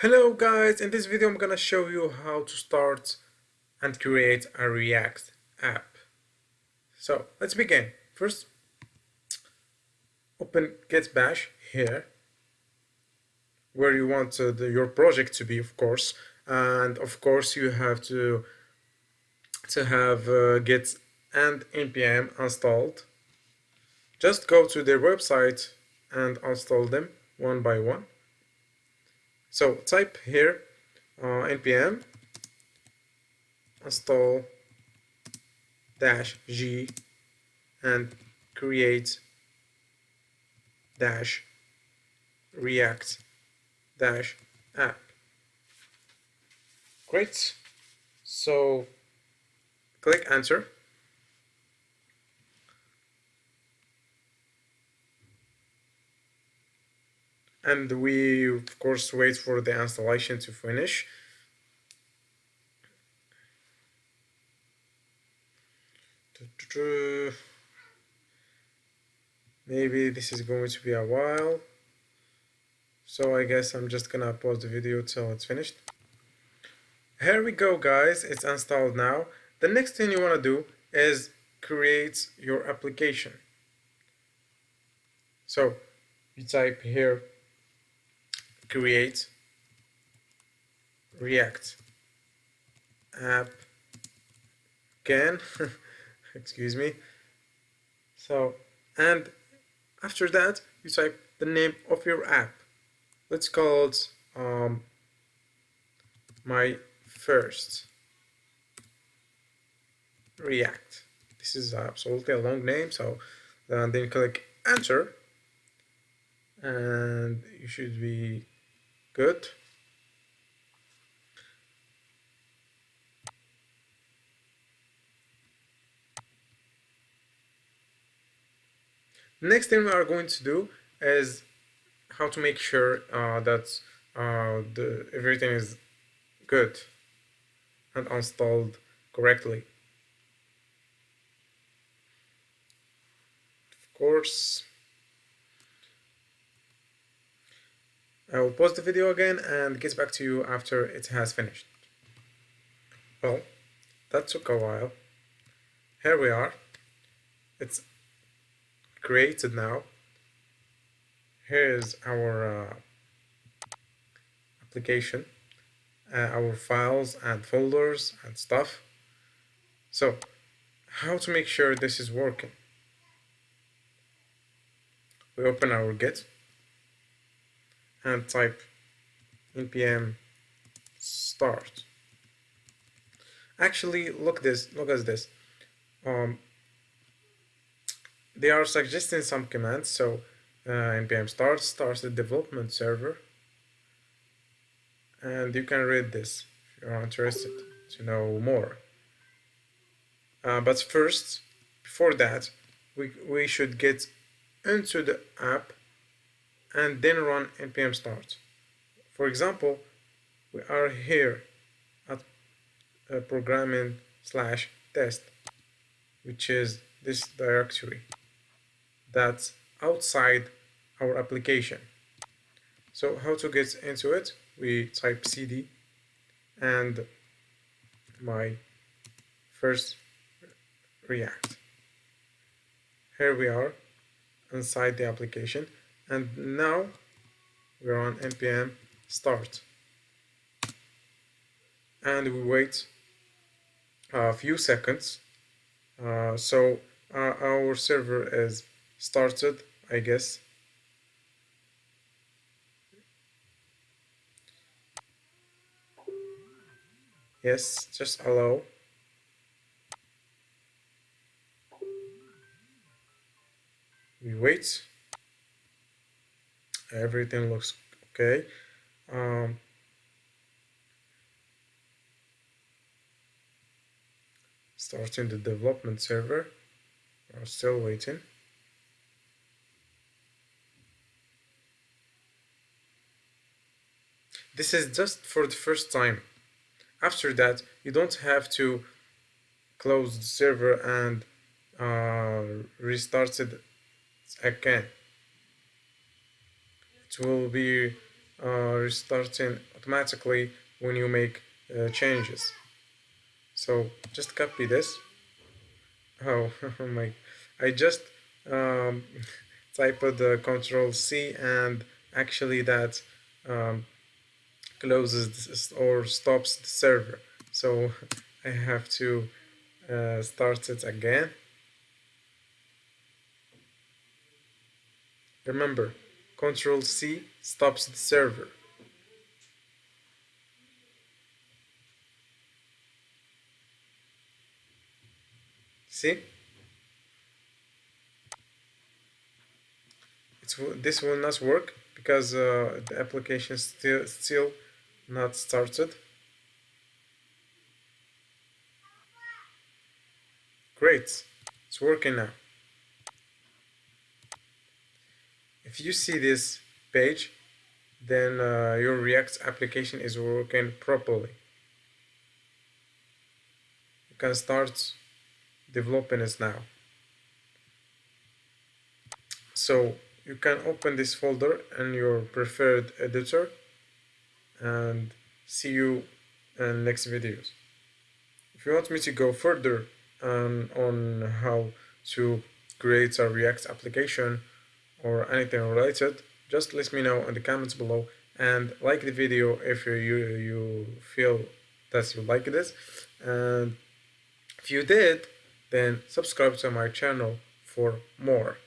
Hello guys, in this video I'm gonna show you how to start and create a React app. So let's begin. First, open Git Bash here, where you want your project to be, of course, and of course you have to have Git and npm installed. Just go to their website and install them one by one. So type here npm install -g and create dash react dash app. Great. So click enter. And we of course wait for the installation to finish. Maybe this is going to be a while. So I guess I'm just gonna pause the video till it's finished. Here we go guys, it's installed now. The next thing you wanna do is create your application. So you type here create react app again. Excuse me. So, and after that you type the name of your app. Let's call it my first react. This is absolutely a long name, so then click enter and you should be good. Next thing we are going to do is how to make sure that everything is good and installed correctly. Of course, I will pause the video again and get back to you after it has finished. Well, that took a while. Here we are. It's created now. Here's our application, our files and folders and stuff. So, how to make sure this is working? We open our Git and type npm start. Actually, look at this. They are suggesting some commands. So npm start starts the development server, and you can read this if you are interested to know more. But first, before that, we should get into the app and then run npm start. For example, we are here at programming/test, which is this directory that's outside our application. So how to get into it? We type cd and my first react. Here we are inside the application, and now we're on npm start, and we wait a few seconds. So our server is started, I guess. Yes, just allow. We wait. Everything looks okay. Starting the development server. We're still waiting. This is just for the first time. After that, you don't have to close the server and restart it again. It will be restarting automatically when you make changes. So just copy this. Oh, oh my! I just um, typed the Control C, and actually that um, closes or stops the server. So I have to start it again. Remember, Control C stops the server. See? This will not work because the application is still not started. Great, it's working now. If you see this page, then your React application is working properly. You can start developing it now. So you can open this folder in your preferred editor and see you in next videos. If you want me to go further on how to create a React application or anything related, just let me know in the comments below and like the video if you feel that you like this, and if you did, then subscribe to my channel for more.